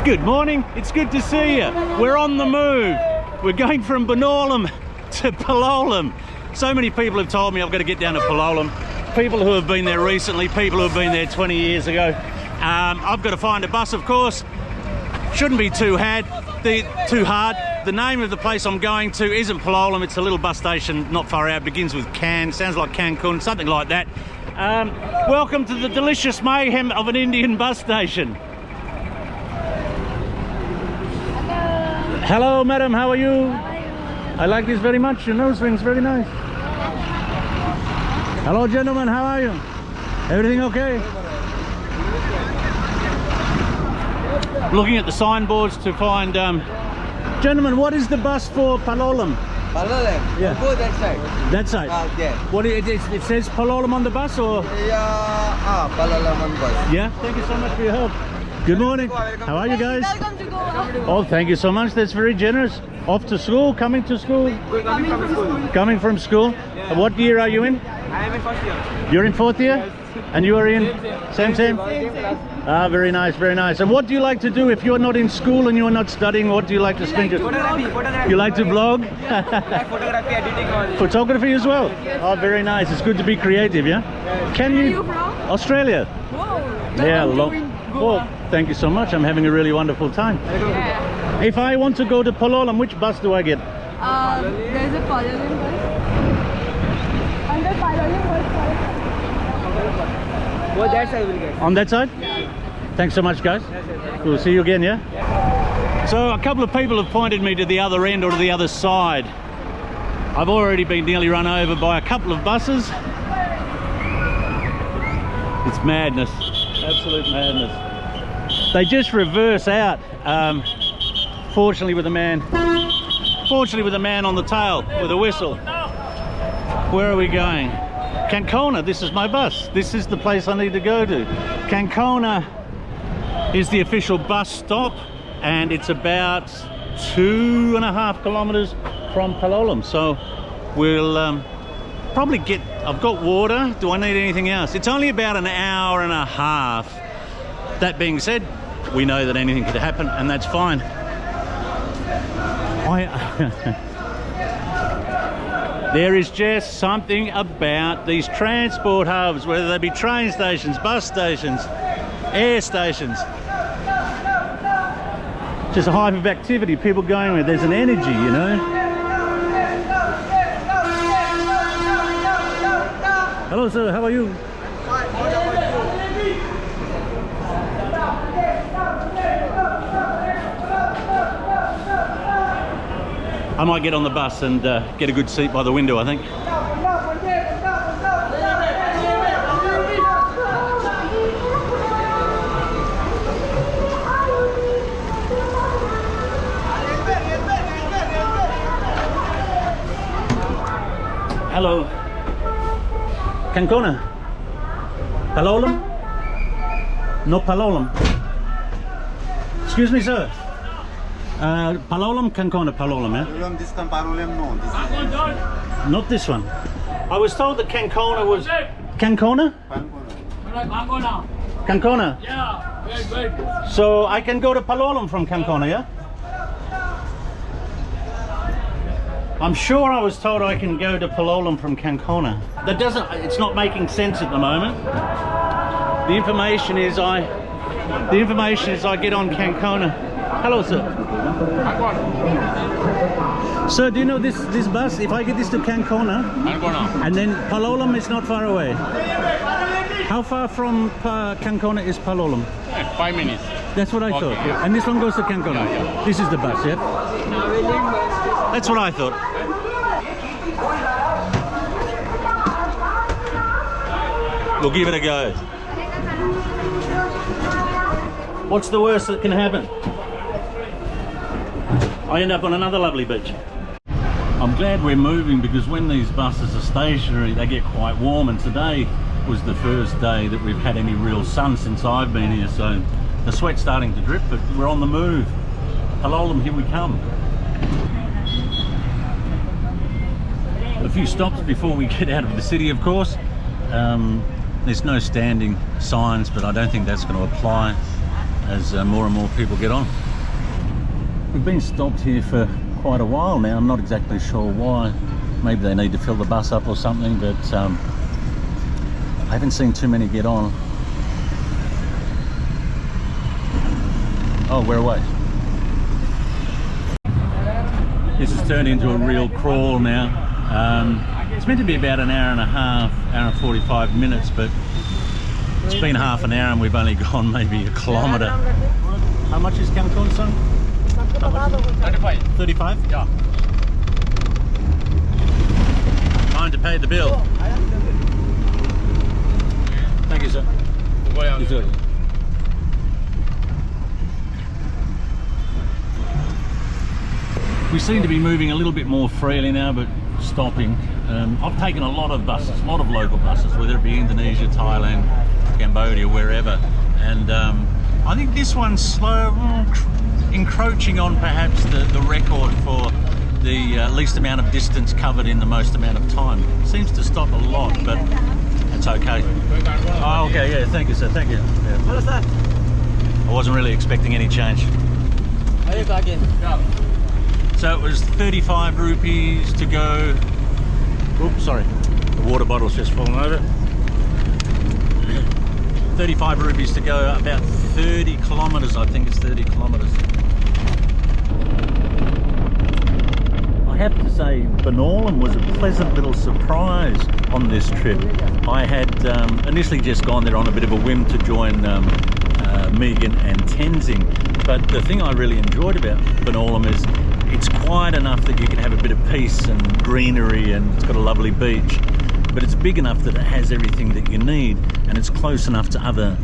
Good morning, it's good to see you. We're on the move. We're going from Banaulim to Palolem. So many people have told me I've got to get down to Palolem. People who have been there recently, people who have been there 20 years ago. I've got to find a bus, of course. Shouldn't be too hard. The name of the place I'm going to isn't Palolem, it's a little bus station not far out, begins with Can, sounds like Cancun, something like that. Welcome to the delicious mayhem of an Indian bus station. Hello madam, how are you? I like this very much, your nose ring's very nice. Hello gentlemen, how are you? Everything okay? Looking at the signboards to find... Gentlemen, what is the bus for Palolem? Palolem? Yeah. Go that side. That side? Yeah. What it says Palolem on the bus or? Yeah, Palolem on bus. Yeah, thank you so much for your help. Good morning. How are you guys? Welcome to Goa. Oh, thank you so much. That's very generous. Off to school? Coming to school? Coming from school. Coming from school? Yeah. What year are you in? I am in first year. You're in fourth year? And you are in? Same? Ah, very nice, very nice. And what do you like to do if you're not in school and you're not studying? What do you like to spend your... Photography. You like to vlog? Photography, editing, all. Photography as well? Oh, very nice. It's good to be creative, yeah? Can Where are you... you from? Australia. Whoa. Yeah, Welcome to Goa. well, thank you so much. I'm having a really wonderful time. Yeah. If I want to go to Palolem, which bus do I get? There's a Palolem bus. Under Palolem bus. Go that side will get. On that side? Thanks so much, guys. We'll see you again, yeah? So a couple of people have pointed me to the other end or to the other side. I've already been nearly run over by a couple of buses. It's madness, absolute madness. They just reverse out. Fortunately with a man on the tail with a whistle. Where are we going? Cancona, this is my bus. This is the place I need to go to. Cancona is the official bus stop and it's about 2.5 kilometers from Palolem. So we'll probably get, I've got water. Do I need anything else? It's only about an hour and a half. That being said, we know that anything could happen and that's fine. There is just something about these transport hubs, whether they be train stations, bus stations, air stations. Just a hive of activity, people going with. There's an energy, you know. Hello sir, how are you? I might get on the bus and get a good seat by the window, I think. Hello. Cancona? Palolem? No Palolem. Excuse me, sir. Palolem, Cancona, Palolem, yeah? This one, Palolem, no. This is Not this one. I was told that Cancona was... Cancona? Cancona? Yeah, very. So I can go to Palolem from Cancona, yeah? I'm sure I was told I can go to Palolem from Cancona. That doesn't... It's not making sense at the moment. The information is I get on Cancona. Hello, sir. Sir, do you know this bus? If I get this to Cancona, and then Palolem is not far away. How far from Cancona is Palolem? 5 minutes. That's what I thought. Yeah. And this one goes to Cancona. Yeah. This is the bus, yeah? That's what I thought. We'll give it a go. What's the worst that can happen? I end up on another lovely beach. I'm glad we're moving because when these buses are stationary they get quite warm, and today was the first day that we've had any real sun since I've been here, so the sweat's starting to drip, but we're on the move. Palolem, here we come. A few stops before we get out of the city, of course. There's no standing signs, but I don't think that's going to apply. as more and more people get on. We've been stopped here for quite a while now. I'm not exactly sure why. Maybe they need to fill the bus up or something, but I haven't seen too many get on. Oh, we're away. This has turned into a real crawl now. It's meant to be about an hour and a half, hour and 45 minutes, but it's been half an hour and we've only gone maybe a kilometre. How much is Cancun, son? 35. 35? Yeah. Time to pay the bill. Thank you, sir. Yes, sir. We seem to be moving a little bit more freely now, but stopping. I've taken a lot of buses, a lot of local buses, whether it be Indonesia, Thailand, Cambodia, wherever. And I think this one's slow, encroaching on perhaps the record for the least amount of distance covered in the most amount of time. Seems to stop a lot, but it's okay. Oh, okay, yeah, thank you, sir, thank you. Yeah. I wasn't really expecting any change. So it was 35 rupees to go. Oops, sorry, the water bottle's just fallen over. 35 rupees to go, about 30 kilometres, I think it's 30 kilometres. I have to say, Banaulim was a pleasant little surprise on this trip. I had initially just gone there on a bit of a whim to join Megan and Tenzing, but the thing I really enjoyed about Banaulim is it's quiet enough that you can have a bit of peace and greenery, and it's got a lovely beach, but it's big enough that it has everything that you need, and it's close enough to other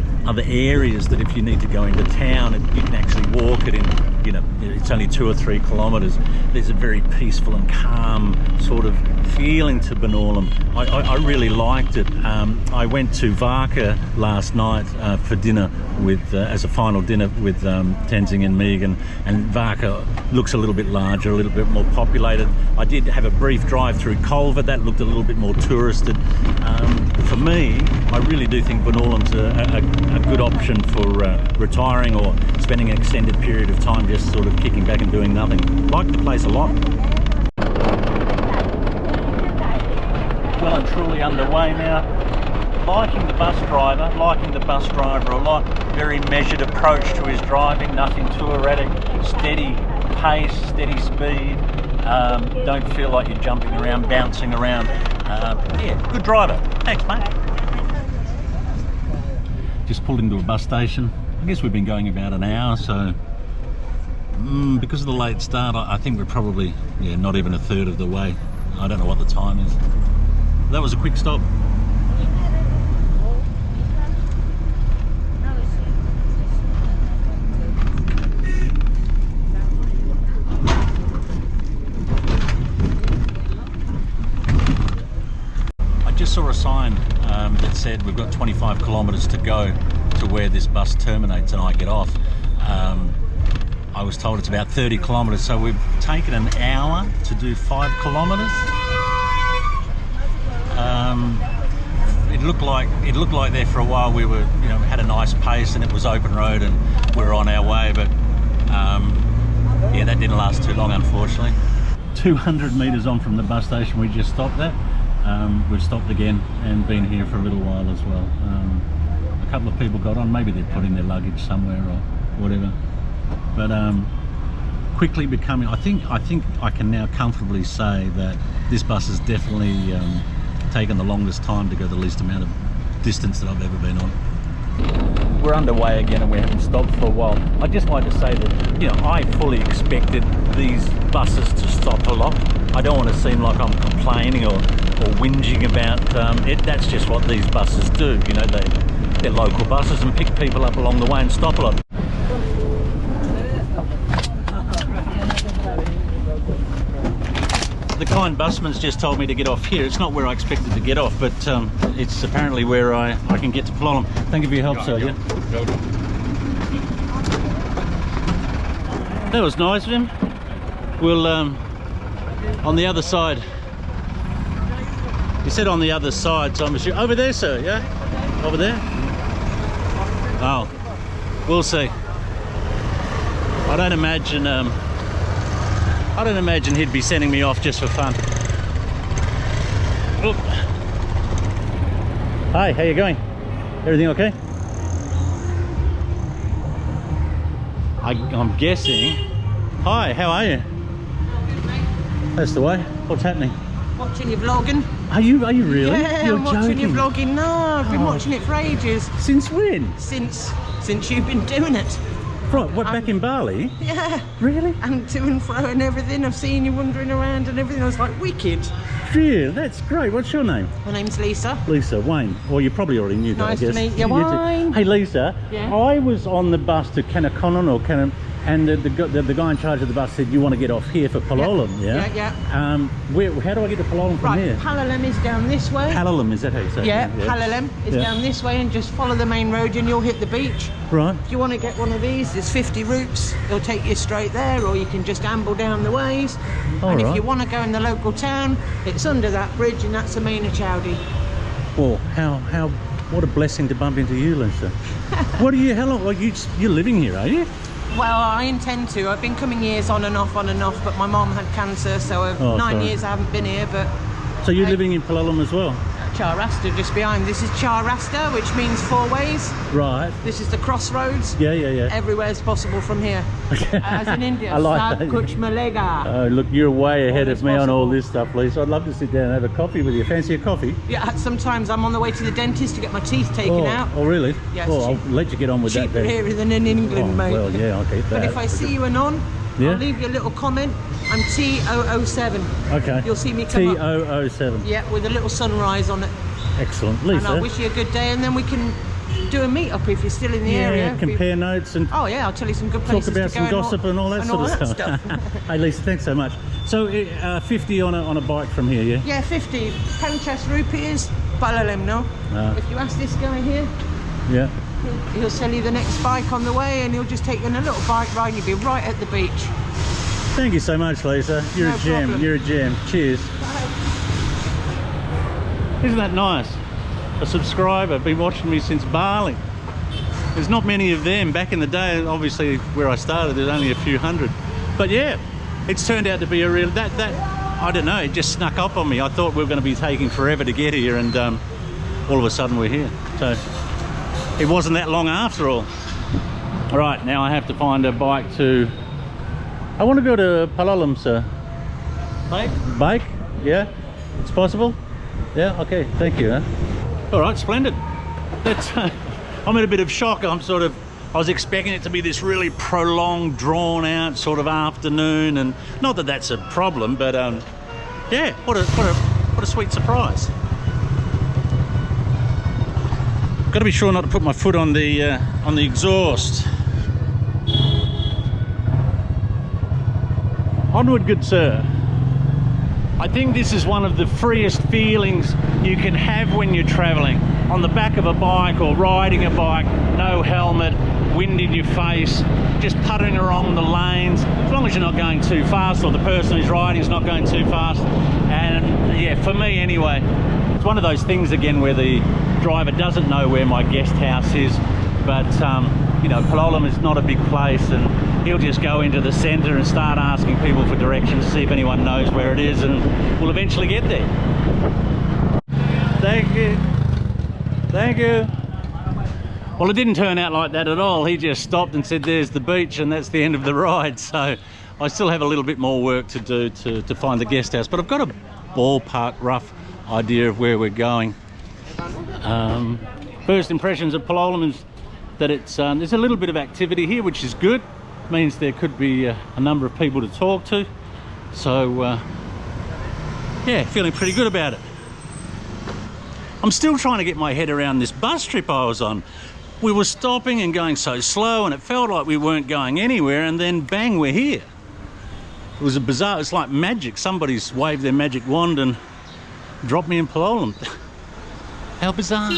areas that if you need to go into town, you can actually walk it in, you know, it's only 2 or 3 kilometres. There's a very peaceful and calm sort of feeling to Banaulim. I really liked it. I went to Varka last night for dinner with, as a final dinner with Tenzing and Megan, and Varka looks a little bit larger, a little bit more populated. I did have a brief drive through Culver, that looked a little bit more touristed. For me, I really do think Banaulim's a good option for retiring or spending an extended period of time just sort of kicking back and doing nothing. Like the place a lot. Well and truly underway now. Liking the bus driver a lot. Very measured approach to his driving, nothing too erratic, steady pace, steady speed. Don't feel like you're jumping around, bouncing around. Yeah, good driver. Thanks, mate. Just pulled into a bus station. I guess we've been going about an hour, so because of the late start, I think we're probably not even a third of the way. I don't know what the time is. That was a quick stop. I just saw a sign that said we've got 25 kilometres to go to where this bus terminates and I get off. I was told it's about 30 kilometres, so we've taken an hour to do 5 kilometres. It looked like there for a while we were, had a nice pace and it was open road and we were on our way, but yeah, that didn't last too long, unfortunately. 200 metres on from the bus station we just stopped at. We've stopped again and been here for a little while as well. A couple of people got on, maybe they're putting their luggage somewhere or whatever. But quickly becoming, I think I can now comfortably say that this bus has definitely taken the longest time to go the least amount of distance that I've ever been on. We're underway again and we haven't stopped for a while. I'd just like to say that, I fully expected these buses to stop a lot. I don't want to seem like I'm complaining or whinging about it. That's just what these buses do. They're local buses and pick people up along the way and stop a lot. The kind busman's just told me to get off here. It's not where I expected to get off, but it's apparently where I can get to Palolem. Thank you for your help, sir. Yeah? That was nice of him. We'll, on the other side. He said on the other side, so I'm assuming, over there, sir, yeah? Over there? Oh, we'll see. I don't imagine he'd be sending me off just for fun. Oop. Hi, how you going? Everything okay? I'm guessing. Hi, how are you? That's the way. What's happening? Watching your vlogging. Are you really? Yeah, You're I'm watching your joking. vlogging. No, I've been Oh. watching it for ages. Since when? Since you've been doing it. Right, what, back in Bali? Yeah. Really? And to and fro and everything. I've seen you wandering around and everything. I was like, wicked. Yeah, that's great. What's your name? My name's Lisa. Lisa, Wayne. Well, you probably already knew that, I Nice guess. to meet you, too. Wayne. Hey, Lisa. Yeah? I was on the bus to Kanakanon or Kanan, and the guy in charge of the bus said, you want to get off here for Palolem, yeah? Yeah. How do I get to Palolem from Right, here? Palolem is down this way. Palolem, is that how you say Yeah, it? Palolem is Yeah. down this way, and just follow the main road and you'll hit the beach. Right. If you want to get one of these, there's 50 routes. It'll take you straight there, or you can just amble down the ways. All and right. if you want to go in the local town, it's under that bridge, and that's Amina Chowdy. Well, what a blessing to bump into you, Lisa. How long, well, you're living here, are you? Well, I intend to. I've been coming years on and off, but my mum had cancer, so Oh, 9 sorry. year I haven't been here, but So you're living in Palolem as well? Char Rasta just behind. This is Char Rasta, which means 4 ways. Right. This is the crossroads. Yeah. Everywhere's possible from here. As in India. I like Sab that. kuch milega. Oh, look, you're way ahead is of me on all possible. this stuff, Lisa. I'd love to sit down and have a coffee with you. Fancy a coffee? Yeah, sometimes I'm on the way to the dentist to get my teeth taken out. Oh, really? Yes, Oh, I'll cheap- let you get on with that Cheaper then. here than in England, Oh, mate. well, yeah, I'll get that. But if I see you anon, Yeah? I'll leave you a little comment. I'm T007. Okay. You'll see me come up. T007. Yeah, with a little sunrise on it. Excellent. And I Lisa? wish you a good day, and then we can do a meet-up if you're still in the area. Yeah, compare notes and Oh yeah, I'll tell you some good talk places about to some go gossip and all that sort of stuff. Hey, Lisa, thanks so much. So, 50 on a bike from here, yeah? Yeah, 50. Panchas rupees, Palolem, no? Ah. If you ask this guy here, Yeah. he'll sell you the next bike on the way, and he'll just take you on a little bike ride, and you'll be right at the beach. Thank you so much, Lisa. You're No a gem. problem. You're a gem. Cheers. Isn't that nice? A subscriber, been watching me since Bali. There's not many of them. Back in the day, obviously where I started, there's only a few hundred. But yeah, it's turned out to be a real, I don't know, it just snuck up on me. I thought we were going to be taking forever to get here, and all of a sudden we're here. So it wasn't that long after all. All right, now I have to find a bike to, I want to go to Palolem, sir. Bike? Yeah? It's possible? Yeah, okay, thank you. Huh? All right, splendid. That's, I'm in a bit of shock. I was expecting it to be this really prolonged, drawn out sort of afternoon, and not that that's a problem, but yeah, what a sweet surprise. Got to be sure not to put my foot on the exhaust. Onward, good sir. I think this is one of the freest feelings you can have when you're traveling. On the back of a bike or riding a bike, no helmet, wind in your face, just puttering along the lanes, as long as you're not going too fast or the person who's riding is not going too fast. And yeah, for me anyway, it's one of those things again where the driver doesn't know where my guest house is, but you know, Palolem is not a big place, and he'll just go into the centre and start asking people for directions to see if anyone knows where it is, and we'll eventually get there. Thank you. Thank you. Well, it didn't turn out like that at all. He just stopped and said, there's the beach, and that's the end of the ride. So I still have a little bit more work to do to find the guest house, but I've got a ballpark rough idea of where we're going. First impressions of Palolem is that it's there's a little bit of activity here, which is good. Means there could be a number of people to talk to. So yeah, feeling pretty good about it. I'm still trying to get my head around this bus trip I was on. We were stopping and going so slow, and it felt like we weren't going anywhere, and then bang, we're here. It was a bizarre, it's like magic. Somebody's waved their magic wand and dropped me in Palolem. How bizarre.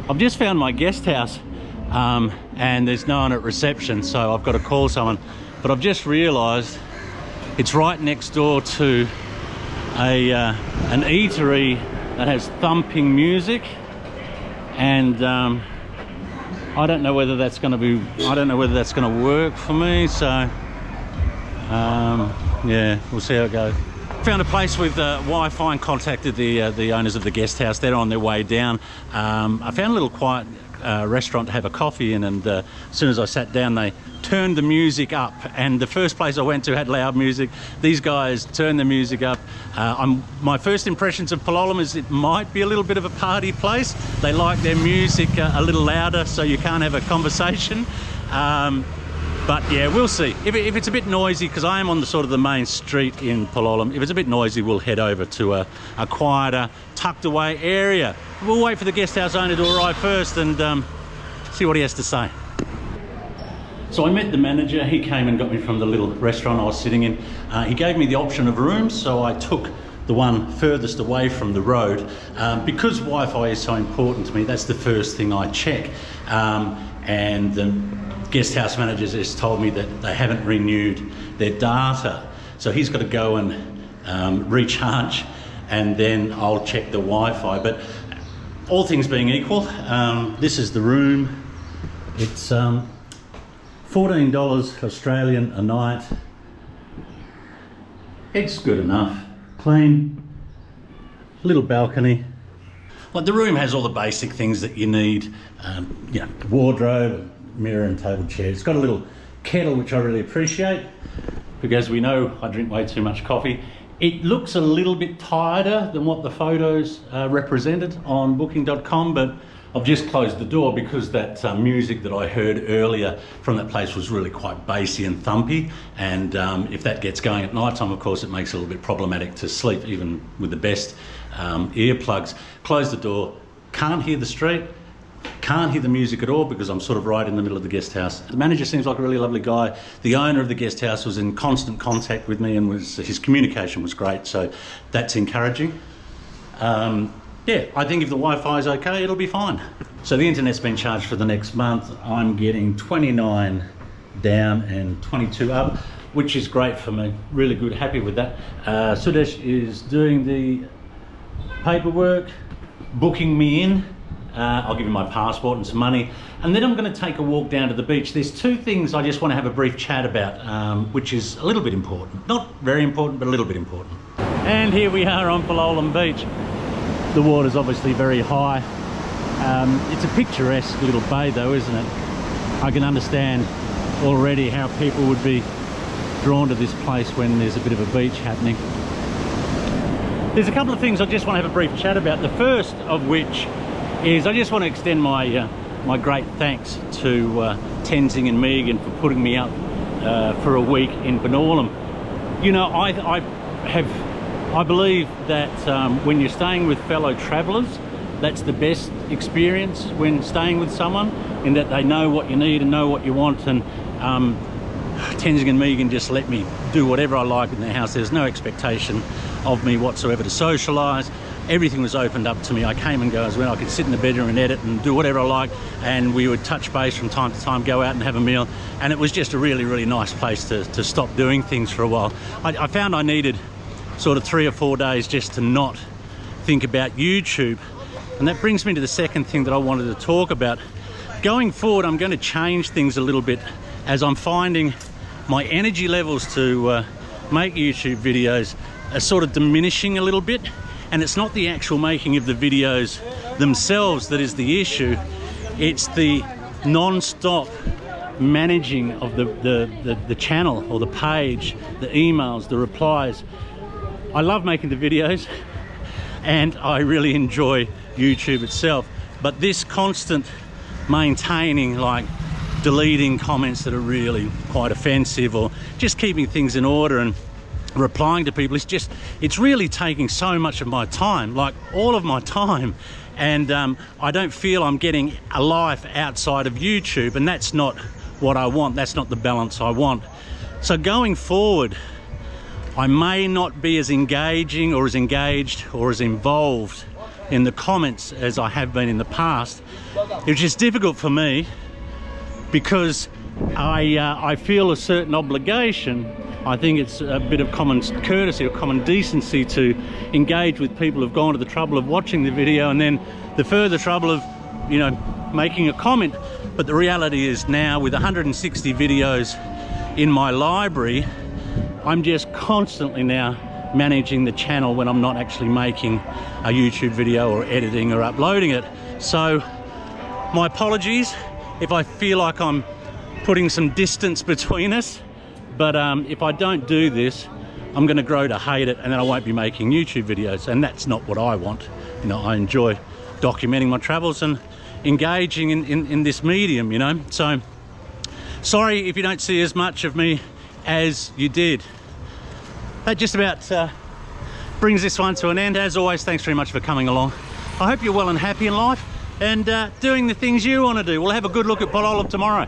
I've just found my guest house, and there's no one at reception, so I've got to call someone. But I've just realised it's right next door to an eatery that has thumping music, and I don't know whether that's going to work for me. So yeah, we'll see how it goes. Found a place with Wi-Fi and contacted the owners of the guest house. They're on their way down. I found a little quiet restaurant to have a coffee in, and as soon as I sat down, they turned the music up, and the first place I went to had loud music. These guys turned the music up. My first impressions of Palolem is it might be a little bit of a party place. They like their music a little louder so you can't have a conversation. But yeah, we'll see. If it's a bit noisy, because I am on the sort of the main street in Palolem, if it's a bit noisy, we'll head over to a quieter, tucked away area. We'll wait for the guest house owner to arrive first and see what he has to say. So I met the manager. He came and got me from the little restaurant I was sitting in. He gave me the option of rooms, so I took the one furthest away from the road. Because Wi-Fi is so important to me, that's the first thing I check. And the guest house manager just told me that they haven't renewed their data. So he's got to go and recharge, and then I'll check the Wi-Fi. But all things being equal, this is the room. It's $14 Australian a night. It's good enough. Clean, little balcony. Like, the room has all the basic things that you need. You know, wardrobe, mirror and table chair. It's got a little kettle, which I really appreciate, because we know I drink way too much coffee. It looks a little bit tighter than what the photos represented on booking.com, but I've just closed the door because that music that I heard earlier from that place was really quite bassy and thumpy, and if that gets going at night time, of course, it makes it a little bit problematic to sleep, even with the best earplugs. Close the door, can't hear the street, can't hear the music at all because I'm sort of right in the middle of the guest house. The manager seems like a really lovely guy. The owner of the guest house was in constant contact with me, and his communication was great, so that's encouraging. Yeah, I think if the Wi-Fi is okay, it'll be fine. So the internet's been charged for the next month. I'm getting 29 down and 22 up, which is great for me. Really good, happy with that. Sudesh is doing the paperwork, booking me in. I'll give him my passport and some money, and then I'm going to take a walk down to the beach. There's two things I just want to have a brief chat about, which is a little bit important. Not very important, but a little bit important. And here we are on Palolem Beach. The water's obviously very high. It's a picturesque little bay though, isn't it? I can understand already how people would be drawn to this place when there's a bit of a beach happening. There's a couple of things I just want to have a brief chat about. The first of which is I just want to extend my my great thanks to Tenzing and Megan for putting me up for a week in Benaulim. You know, I believe that when you're staying with fellow travellers, that's the best experience when staying with someone, in that they know what you need and know what you want. And Tenzing and Megan just let me do whatever I like in their house. There's no expectation of me whatsoever to socialise. Everything was opened up to me. I came and go as well. I could sit in the bedroom and edit and do whatever I like, and we would touch base from time to time, go out and have a meal, and it was just a really, really nice place to stop doing things for a while. I found I needed sort of 3 or 4 days just to not think about YouTube. And that brings me to the second thing that I wanted to talk about. Going forward, I'm going to change things a little bit, as I'm finding my energy levels to make YouTube videos are sort of diminishing a little bit. And it's not the actual making of the videos themselves that is the issue. It's the non-stop managing of the channel or the page, the emails, the replies. I love making the videos and I really enjoy YouTube itself, but this constant maintaining, like deleting comments that are really quite offensive, or just keeping things in order and replying to people, it's really taking so much of my time, like all of my time, and I don't feel I'm getting a life outside of YouTube, and that's not what I want. That's not the balance I want. So going forward, I may not be as engaging or as engaged or as involved in the comments as I have been in the past, which is difficult for me because I feel a certain obligation. I think it's a bit of common courtesy or common decency to engage with people who've gone to the trouble of watching the video, and then the further trouble of, you know, making a comment. But the reality is now, with 160 videos in my library, I'm just constantly now managing the channel when I'm not actually making a YouTube video or editing or uploading it. So my apologies if I feel like I'm putting some distance between us, but if I don't do this, I'm going to grow to hate it, and then I won't be making YouTube videos, and that's not what I want. You know, I enjoy documenting my travels and engaging in this medium, you know. So sorry if you don't see as much of me as you did. That just about brings this one to an end. As always, thanks very much for coming along. I hope you're well and happy in life and doing the things you want to do. We'll have a good look at Palolem tomorrow.